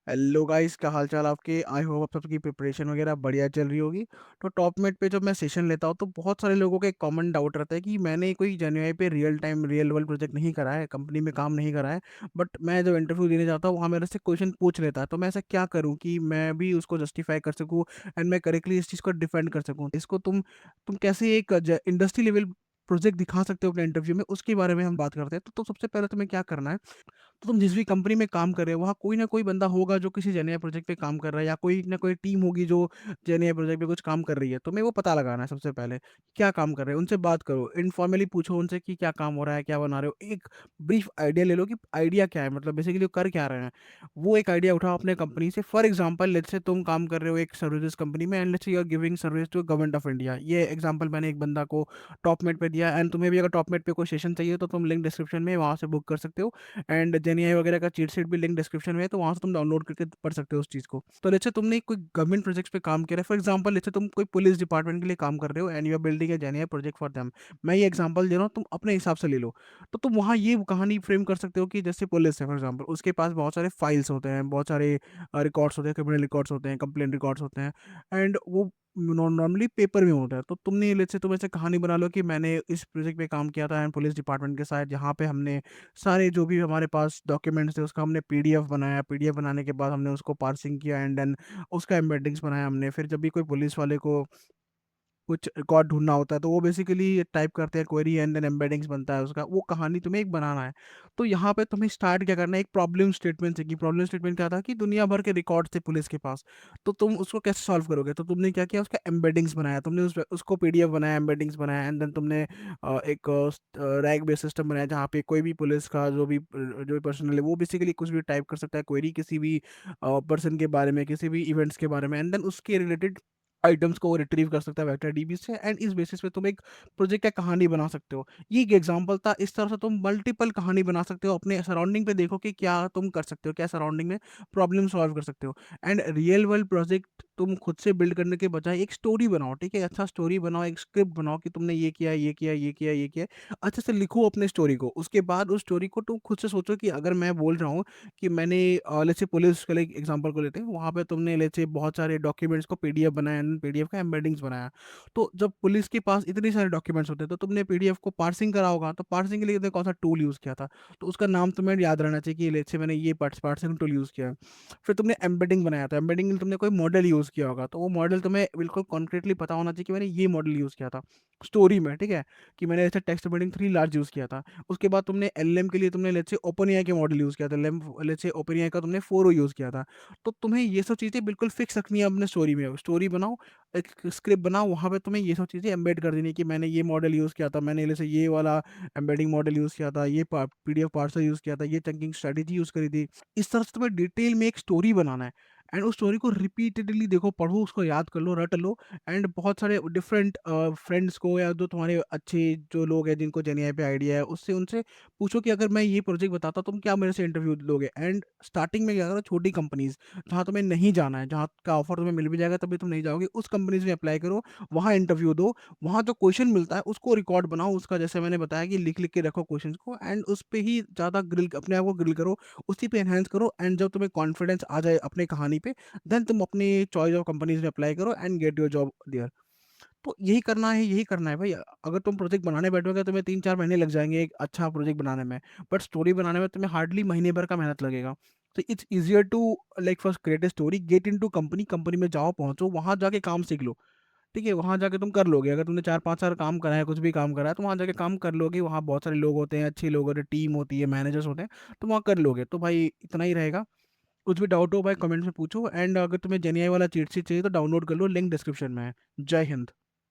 Hello guys, क्या हाल चाल आपके। आई होप आप सबकी प्रिपरेशन वगैरह बढ़िया चल रही होगी। तो टॉपमेट पे जब मैं सेशन लेता हूँ तो बहुत सारे लोगों का एक कॉमन डाउट रहता है कि मैंने कोई जेन्युइन पे real time real world project नहीं करा है, कंपनी में काम नहीं करा है। बट मैं जब इंटरव्यू देने जाता हूँ वहाँ मेरे से क्वेश्चन पूछ लेता है, तो मैं ऐसा क्या करूँ कि मैं भी उसको जस्टिफाई कर सकूँ एंड मैं करेक्टली इस चीज़ को डिफेंड कर सकूँ। इसको तुम कैसे एक इंडस्ट्री लेवल प्रोजेक्ट दिखा सकते हो अपने इंटरव्यू में, उसके बारे में हम बात करते हैं। तो सबसे पहले तुम्हें क्या करना है, तो तुम जिस भी कंपनी में काम कर रहे हो वहाँ कोई ना कोई बंदा होगा जो किसी जेन्युइन प्रोजेक्ट पे काम कर रहा है, या कोई ना कोई टीम होगी जो जेन्युइन प्रोजेक्ट पे कुछ काम कर रही है। तुम्हें वो पता लगाना है सबसे पहले, क्या काम कर रहे हैं। उनसे बात करो, इनफॉर्मली पूछो उनसे कि क्या काम हो रहा है, क्या बना रहे हो। एक ब्रीफ आइडिया ले लो कि आइडिया क्या है, मतलब बेसिकली वो कर क्या रहे हैं। वो एक आइडिया उठाओ अपने कंपनी से। फॉर एग्जाम्पल, लेट्स से तुम काम कर रहे हो एक सर्विसेज कंपनी में, and let's say you are giving service to government of India. ये एग्जाम्पल मैंने एक बंदा को टॉपमेट पे दिया, एंड तुम्हें भी अगर टॉपमेट पे कोई सेशन चाहिए तो तुम लिंक डिस्क्रिप्शन में वहाँ से बुक कर सकते हो। एंड जेनीआई वगैरह का चीट शीट भी लिंक डिस्क्रिप्शन में है, तो वहाँ से तुम डाउनलोड करके पढ़ सकते हो उस चीज़ को। तो लेट्स से तुमने कोई गवर्नमेंट प्रोजेक्ट्स पे काम किया है, फॉर एग्जांपल लेट्स से तुम कोई पुलिस डिपार्टमेंट के लिए काम कर रहे हो and you are building a GenAI project for them. मैं ये एग्जांपल दे रहा हूँ, तुम अपने हिसाब से ले लो। तो तुम वहाँ ये कहानी फ्रेम कर सकते हो कि जैसे पुलिस है फॉर एग्जांपल, उसके पास बहुत सारे फाइल्स होते हैं, बहुत सारे रिकॉर्ड्स होते हैं, क्रिमिनल रिकॉर्ड्स होते हैं, कंप्लेंट रिकॉर्ड्स होते हैं, एंड वो नॉर्मली पेपर में होता है। तो तुमने लेट्स से तुम ऐसे कहानी बना लो कि मैंने इस प्रोजेक्ट पे काम किया था एंड पुलिस डिपार्टमेंट के साथ, जहाँ पे हमने सारे जो भी हमारे पास डॉक्यूमेंट्स थे उसका हमने पीडीएफ बनाया। पीडीएफ बनाने के बाद हमने उसको पार्सिंग किया एंड देन उसका एम्बेडिंग्स बनाया हमने। फिर जब भी कोई पुलिस वाले को कुछ रिकॉर्ड ढूँढना होता है, तो वो बेसिकली टाइप करते हैं क्वेरी एंड देन एम्बेडिंग्स बनता है उसका। वो कहानी तुम्हें एक बनाना है। तो यहाँ पे तुम्हें स्टार्ट क्या करना है, एक प्रॉब्लम स्टेटमेंट से। कि प्रॉब्लम स्टेटमेंट क्या था कि दुनिया भर के रिकॉर्ड्स थे पुलिस के पास, तो तुम उसको कैसे सॉल्व करोगे। तो तुमने क्या किया, उसका एम्बेडिंग्स बनाया, तुमने उसको पीडीएफ बनाया, एम्बेडिंग्स बनाया, एंड देन तुमने एक रैग बेस्ड सिस्टम बनाया जहाँ पे कोई भी पुलिस का जो भी पर्सनल है वो बेसिकली कुछ भी टाइप कर सकता है, क्वेरी किसी भी पर्सन के बारे में, किसी भी इवेंट्स के बारे में, एंड देन उसके रिलेटेड आइटम्स को वो रिट्रीव कर सकता है वेक्टर डीबी से। एंड इस बेसिस पे तुम एक प्रोजेक्ट का कहानी बना सकते हो। ये एक एग्जांपल था। इस तरह से तुम मल्टीपल कहानी बना सकते हो। अपने सराउंडिंग पे देखो कि क्या तुम कर सकते हो, क्या सराउंडिंग में प्रॉब्लम सॉल्व कर सकते हो। एंड रियल वर्ल्ड प्रोजेक्ट तुम खुद से बिल्ड करने के बजाय एक स्टोरी बनाओ, ठीक है। अच्छा स्टोरी बनाओ, एक स्क्रिप्ट बनाओ कि तुमने ये किया, ये किया, ये किया, ये किया। अच्छे से लिखो अपने स्टोरी को। उसके बाद उस स्टोरी को तुम खुद से सोचो कि अगर मैं बोल रहा हूँ कि मैंने लेट्स से पुलिस के लिए एग्जांपल को लेते हैं, वहाँ पे तुमने लेट्स से बहुत सारे डॉक्यूमेंट्स को पीडीएफ बनाया एंड पीडीएफ का एम्बेडिंग्स बनाया। तो जब पुलिस के पास इतने सारे डॉक्यूमेंट्स होते हैं तो तुमने पीडीएफ को पार्सिंग करा होगा। तो पार्सिंग के लिए तुमने कौन सा टूल यूज़ किया था, तो उसका नाम तुम्हें याद रहना चाहिए कि लेट्स से मैंने ये पार्सिंग टूल यूज़ किया है। फिर तुमने एम्बेडिंग बनाया, तो एम्बेडिंग के लिए तुमने कोई मॉडल यूज़ किया होगा, तो वो मॉडल तुम्हें बिल्कुल कॉन्क्रीटली पता होना चाहिए कि मैंने ये मॉडल यूज़ किया था स्टोरी में, ठीक है। कि मैंने ऐसे टेक्स्ट एम्बेडिंग 3 लार्ज यूज़ किया था। उसके बाद तुमने एलएलएम के लिए तुमने लेट्स से ओपन एआई के मॉडल यूज़ किया था, लेट्स से ओपन एआई का तुमने 4o यूज़ किया था। तो तुम्हें ये सब चीज़ें बिल्कुल फिक्स रखनी है अपने स्टोरी में। स्टोरी बनाओ, एक स्क्रिप्ट बनाओ, वहाँ पे तुम्हें ये सब चीज़ें एम्बेड कर देनी है कि मैंने ये मॉडल यूज़ किया था, मैंने जैसे ये वाला एम्बेडिंग मॉडल यूज़ किया था, ये पीडीएफ पार्सर यूज़ किया था, ये चंकिंग स्ट्रेटजी यूज़ करी थी। इस तरह से तुम्हें डिटेल में एक स्टोरी बनाना है। एंड उस स्टोरी को रिपीटेडली देखो, पढ़ो, उसको याद कर लो, रट लो। एंड बहुत सारे डिफरेंट फ्रेंड्स को, या जो तुम्हारे अच्छे जो लोग हैं जिनको जेनीआई पे आइडिया है, उससे उनसे पूछो कि अगर मैं ये प्रोजेक्ट बताता तुम क्या मेरे से इंटरव्यू लोगे। एंड स्टार्टिंग में क्या करो, छोटी कंपनीज जहाँ तुम्हें नहीं जाना है, जहाँ का ऑफर तुम्हें मिल भी जाएगा तभी तुम नहीं जाओगे, उस कंपनीज में अप्लाई करो, वहाँ इंटरव्यू दो। वहाँ जो क्वेश्चन मिलता है उसको रिकॉर्ड बनाओ, उसका जैसे मैंने बताया कि लिख लिख के रखो क्वेश्चन को, एंड उस पर ही ज़्यादा ग्रिल, अपने आप को ग्रिल करो, उसी पे एनहांस करो। एंड जब तुम्हें कॉन्फिडेंस आ जाए अपने कहानी पे, देन तुम अपनी चॉइस ऑफ कंपनीज में अप्लाई करो and get your job there. तो यही करना है, यही करना है भाई। अगर तुम प्रोजेक्ट बनाने बैठोगे तुम्हें 3-4 महीने लग जाएँगे एक अच्छा प्रोजेक्ट बनाने में, बट स्टोरी बनाने में तुम्हें हार्डली महीने भर का मेहनत लगेगा। तो it's easier to like first create a story, get into company, company में जाओ, पहुँचो, वहाँ जाके काम सीख लो, ठीक है? वहाँ जाके तुम कर लोगे। अगर तुमने 4-5 साल काम करा है, कुछ भी काम करा है, तो वहाँ जाके काम कर लोगे। वहाँ बहुत सारे लोग होते हैं, अच्छे लोग होते हैं, टीम होती है, मैनेजर्स होते हैं, तो वहाँ कर लोगे। तो भाई इतना ही रहेगा। कुछ भी डाउट हो भाई कमेंट्स में पूछो। एंड अगर तुम्हें जेनीआई वाला चीट शीट चाहिए तो डाउनलोड कर लो, लिंक डिस्क्रिप्शन में है। जय हिंद।